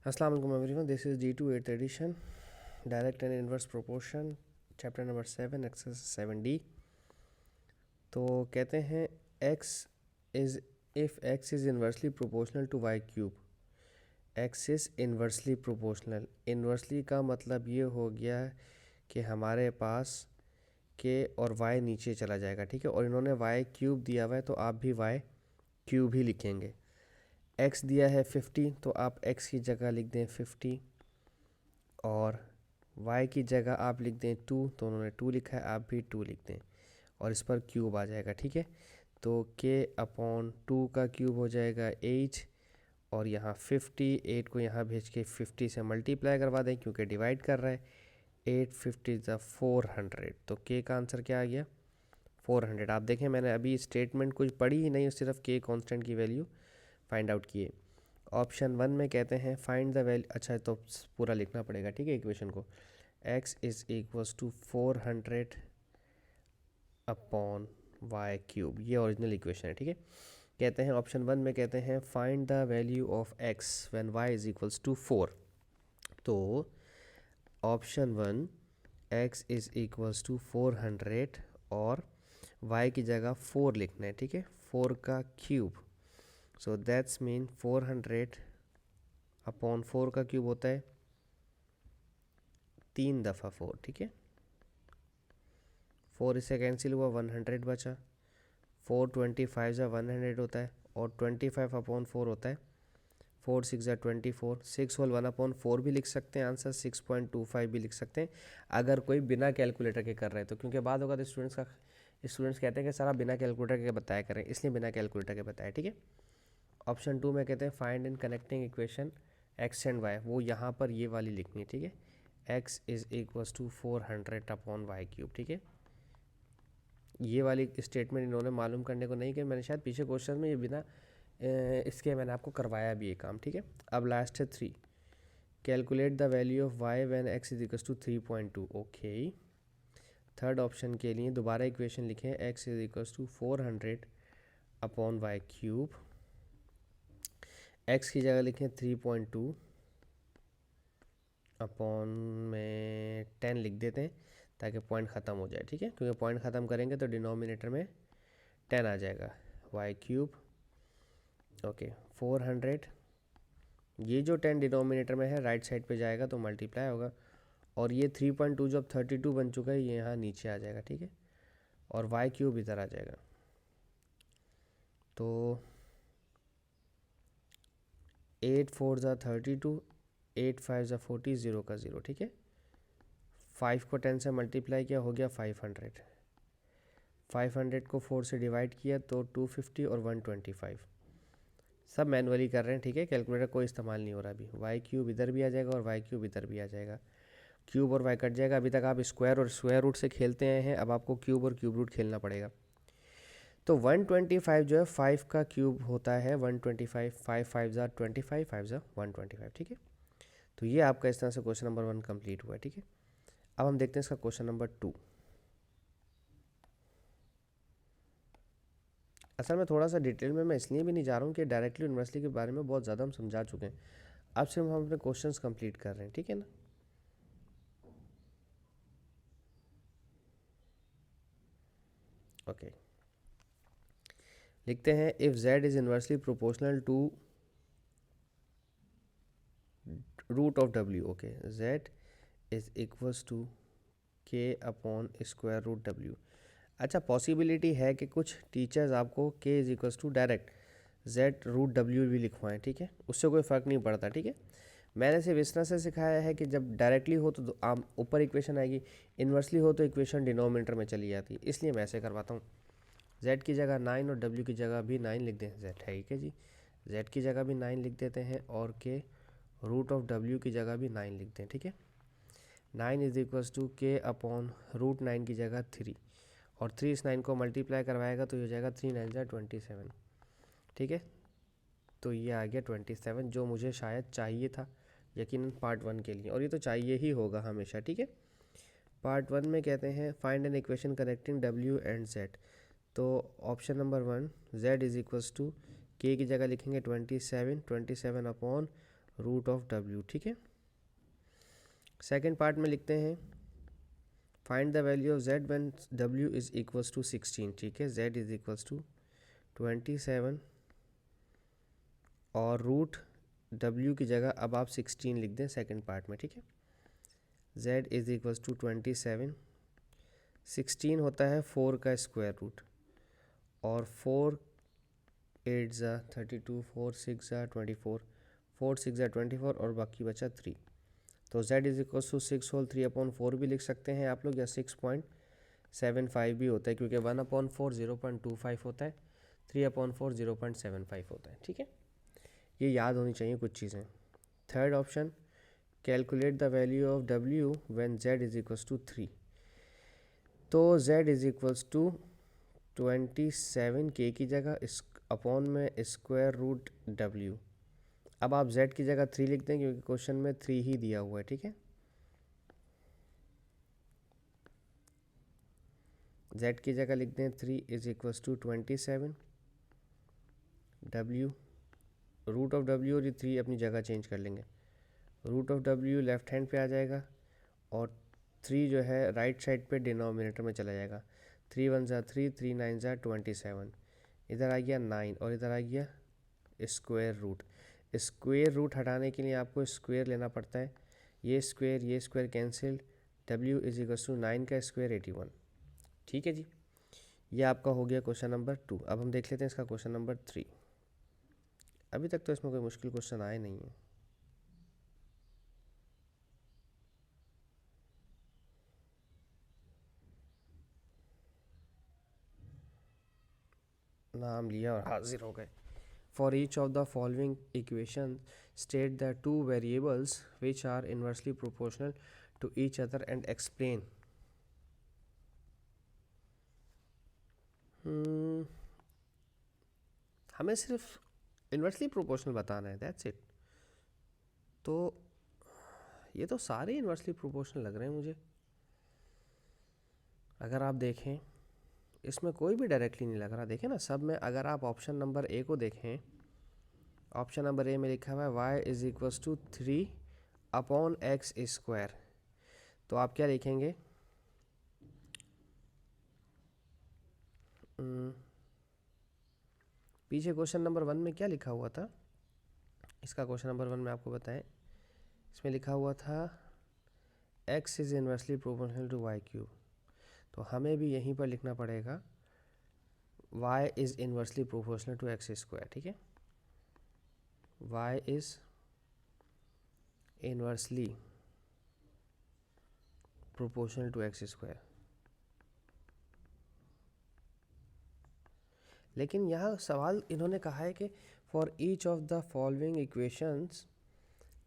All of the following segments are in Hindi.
अस्सलाम वालेकुम everyone, this is D2 8th edition, direct and inverse proportion, chapter number 7, exercise 7D। तो कहते हैं x is if x is inversely proportional to y cube, x is inversely proportional. Inversely का मतलब ये हो गया कि हमारे पास k और y नीचे चला जाएगा, ठीक है। और इन्होंने y क्यूब दिया हुआ है तो आप भी y क्यूब ही लिखेंगे। x दिया है 50 तो आप x की जगह लिख दें 50 और y की जगह आप लिख दें 2, तो उन्होंने 2 लिखा है, आप भी 2 लिख दें और इस पर क्यूब आ जाएगा, ठीक है। तो k अपॉन 2 का क्यूब हो जाएगा 8 और यहाँ 58 को यहाँ भेज के 50 से मल्टीप्लाई करवा दें क्योंकि डिवाइड कर रहा है। 8 50 ज़ा 400, तो k का आंसर क्या आ गया 400। आप देखें मैंने अभी स्टेटमेंट कुछ पढ़ी ही नहीं, सिर्फ k कांस्टेंट की वैल्यू फाइंड आउट किए। ऑप्शन 1 में कहते हैं फाइंड द वैल्यू, अच्छा तो पूरा लिखना पड़ेगा, ठीक है, इक्वेशन को। x is equals to 400 upon y cube, ये ओरिजिनल इक्वेशन है, ठीक है। कहते हैं ऑप्शन 1 में कहते हैं find the value of x when y is equals to 4। तो option 1 x is equals to 400 और y की जगह 4 लिखना है, ठीक है, 4 का cube. So that's mean 400 upon 4 का क्यूब होता है 3 दफ़ा 4, ठीक है। 4 इससे कैंसिल हुआ, 100 बचा। 425 ज़ा 100 होता है और 25 अपॉन 4 होता है 4 6 ज़ा 24। 6 होल 1 अपॉन 4 भी लिख सकते हैं, आंसर 6.25 भी लिख सकते हैं अगर कोई बिना कैलकुलेटर के कर रहे हैं तो, क्योंकि बाद होगा तो स्टूडेंट्स कहते हैं कि सारा बिना कैलकुलेटर के बताया करें, इसलिए बिना कैलकुलेटर के बताया, ठीक है। ऑप्शन 2 में कहते हैं find in connecting equation x and y, वो यहाँ पर ये वाली लिखनी है, ठीक है। x is equals to 400 upon y cube, ठीक है। ये वाली स्टेटमेंट इन्होंने मालूम करने को नहीं कि मैंने शायद पीछे क्वेश्चन में ये बिना इसके मैंने आपको करवाया भी ये काम, ठीक है। अब लास्ट है 3, calculate the value of y when x is equals to 3.2। Okay, third option के लिए दोबारा इक्वेशन लिखें, x is equals to 400 upon y cube, x की जगह लिखें 3.2 अपॉन में 10 लिख देते हैं ताकि पॉइंट ख़त्म हो जाए, ठीक है, क्योंकि पॉइंट ख़त्म करेंगे तो डिनोमिनेटर में 10 आ जाएगा, वाई क्यूब। ओके 400, ये जो 10 डिनोमिनेटर में है राइट साइड पे जाएगा तो मल्टीप्लाई होगा और ये 3.2 जो अब 32 बन चुका है ये यहाँ नीचे आ जाएगा, ठीक है, और वाई क्यूब इधर आ जाएगा। तो 8 4 ज़ा 32, 8 5 ज़ा 40, 0 का 0, ठीक है। 5 को 10 से मल्टीप्लाई किया हो गया 500, 500 को 4 से डिवाइड किया तो 250 और 125, सब मैनुअली कर रहे हैं, ठीक है, कैलकुलेटर कोई इस्तेमाल नहीं हो रहा अभी। वाई क्यूब इधर भी आ जाएगा और वाई क्यूब इधर भी आ जाएगा, क्यूब और वाई कट जाएगा। अभी तक आप स्क्वायर और स्क्वायर रूट से खेलते आए हैं, अब आपको क्यूब और क्यूब रूट खेलना पड़ेगा। तो 125 जो है 5 का क्यूब होता है 125, 5 5 ज़ा 25, 5 ज़ा 125, ठीक है। तो ये आपका इस तरह से क्वेश्चन नंबर 1 कंप्लीट हुआ है, ठीक है। अब हम देखते हैं इसका क्वेश्चन नंबर 2। असल में थोड़ा सा डिटेल में मैं इसलिए भी नहीं जा रहा हूँ कि डायरेक्टली यूनिवर्सली के बारे में बहुत ज़्यादा हम समझा चुके हैं, अब सिर्फ हम अपने क्वेश्चंस कंप्लीट कर रहे हैं, ठीक है ना। ओके, लिखते हैं if z is inversely proportional to root of w। Okay, z is equals to k upon square root w। अच्छा, पॉसिबिलिटी है कि कुछ टीचर्स आपको k is equals to direct z root w भी लिखवाएं, ठीक है, उससे कोई फ़र्क नहीं पड़ता, ठीक है। मैंने सिर्फ इस तरह से सिखाया है कि जब डायरेक्टली हो तो आप ऊपर इक्वेशन आएगी, इन्वर्सली हो तो इक्वेशन डिनोमिनेटर में चली जाती है, इसलिए मैं ऐसे करवाता हूँ। z की जगह 9 और w की जगह भी 9 लिख दें, z है ठीक है जी, z की जगह भी 9 लिख देते हैं और के रूट ऑफ w की जगह भी 9 लिख दें, ठीक है। 9 इज इक्वल्स टू के अपॉन रूट 9 की जगह 3 और 3 इस 9 को मल्टीप्लाई करवाएगा तो ये हो जाएगा 3 9 जा 27, ठीक है। तो ये आ गया 27 जो मुझे शायद चाहिए था यकीनन पार्ट 1 के लिए, और ये तो चाहिए ही होगा हमेशा, ठीक है। पार्ट 1 में कहते हैं find an equation connecting w and z। तो option number 1 z is equals to k की जगह लिखेंगे 27 अपॉन रूट ऑफ डब्ल्यू, ठीक है। सेकेंड पार्ट में लिखते हैं find the value of z when डब्ल्यू इज इक्वल्स टू 16, ठीक है। जेड इज इक्वल्स टू 27 और रूट डब्ल्यू की जगह अब आप 16 लिख दें सेकेंड पार्ट में, ठीक है। जेड इज इक्वल्स टू 27, 16 होता है 4 का स्क्वायर रूट और 4 8 ज़ा 32, 4 6 ज़ा 24, 4 6 ज़ा 24 और बाकी बचा 3। तो z is equal to 6 whole 3/4 भी लिख सकते हैं आप लोग, या 6.75 भी होता है क्योंकि 1/4 0.25 होता है, 3/4 0.75 होता है, ठीक है। ये याद होनी चाहिए कुछ चीज़ें। Third option, calculate the value of w when z is equals to 3। तो z is equals to 27 k की जगह इस अपॉन में स्क्वायर रूट w। अब आप z की जगह 3 लिखते हैं क्योंकि क्वेश्चन में 3 ही दिया हुआ है, ठीक है। z की जगह लिखते हैं 3 is equals to 27, w root of w और ये 3 अपनी जगह चेंज कर लेंगे। Root of w left hand पे आ जाएगा और 3 जो है राइट साइड पे डिनोमिनेटर में चला जाएगा। 3 1 ज़ा 3, 3 9 ज़ा 27, इधर आ गया 9 और इधर आ गया स्क्वायर रूट। स्क्वायर रूट हटाने के लिए आपको स्क्वायर लेना पड़ता है, ये square cancel, w is equals to 9 का स्क्वायर 81, ठीक है जी। ये आपका हो गया क्वेश्चन नंबर 2। अब हम देख लेते हैं इसका क्वेश्चन नंबर 3। अभी तक तो इसमें कोई मुश्किल क्वेश्चन आए नहीं है। नाम लिया और हाजिर हो गए। For each of the following equation state the 2 variables which are inversely proportional to each other and explain. हमें सिर्फ इन्वर्सली प्रोपोर्शनल बताना है, दैट्स इट। तो ये तो सारे इन्वर्सली प्रोपोर्शनल लग रहे हैं मुझे। अगर आप देखें इसमें कोई भी डायरेक्टली नहीं लग रहा, देखें ना सब में। अगर आप ऑप्शन नंबर ए को देखें, ऑप्शन नंबर ए में लिखा हुआ है y is equals to 3/x square. तो आप क्या लिखेंगे, पीछे क्वेश्चन नंबर 1 में क्या लिखा हुआ था, इसका क्वेश्चन नंबर 1 में आपको बताएं। इसमें लिखा हुआ था x is inversely proportional to y cube. तो हमें भी यहीं पर लिखना पड़ेगा y is inversely proportional to x square, ठीक है। y is inversely proportional to x square. लेकिन यहाँ सवाल इन्होंने कहा है कि for each of the following equations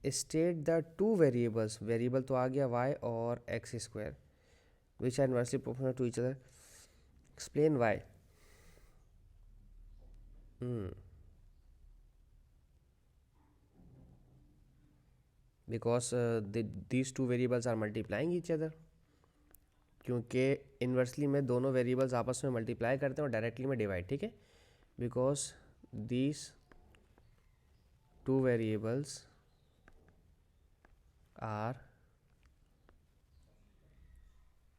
state the 2 variables, variable तो आ गया y और x square, which are inversely proportional to each other, explain y। Because these 2 variables are multiplying each other, क्योंकि इन्वर्सली में दोनों वेरिएबल्स आपस में मल्टीप्लाई करते हैं और डायरेक्टली में डिवाइड, ठीक है। Because these 2 variables are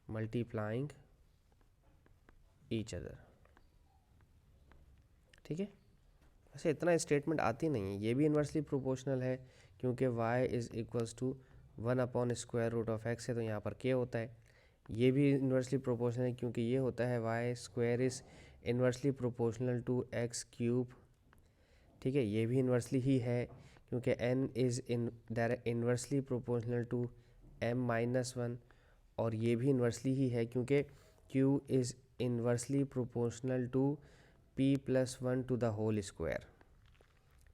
multiplying each other, ठीक है। वैसे इतना स्टेटमेंट आती नहीं है। ये भी इन्वर्सली प्रोपोर्शनल है क्योंकि y is equals to 1/√x है, तो यहाँ पर k होता है। ये भी इन्वर्सली प्रोपोर्शनल है क्योंकि ये होता है y square is inversely proportional to x cube, ठीक है। ये भी इन्वर्सली ही है क्योंकि n is inversely proportional to m-1, और ये भी इन्वर्सली ही है क्योंकि q is inversely proportional to p+1 to the whole square,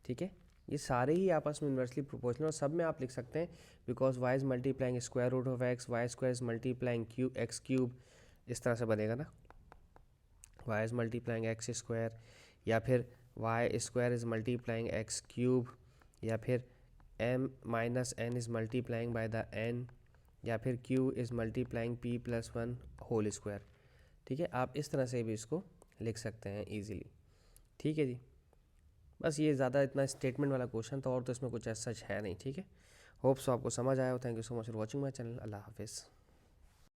ठीक है। ये सारे ही आपस में इन्वर्सली प्रोपोर्शनल, और सब में आप लिख सकते हैं because y is multiplying square root of x, y square is multiplying x cube, इस तरह से बनेगा ना। y is multiplying x square, या फिर y square is multiplying x cube, या फिर m-n is multiplying by the n, या फिर q is multiplying p+1 whole square, ठीक है। आप इस तरह से भी इसको लिख सकते हैं ईजीली, ठीक है जी। बस ये ज़्यादा इतना स्टेटमेंट वाला क्वेश्चन था, और तो इसमें कुछ ऐसा सच है नहीं। ठीक है, होप सो आपको समझ आया हो। Thank you so much for watching my channel. अल्लाह हाफिज़।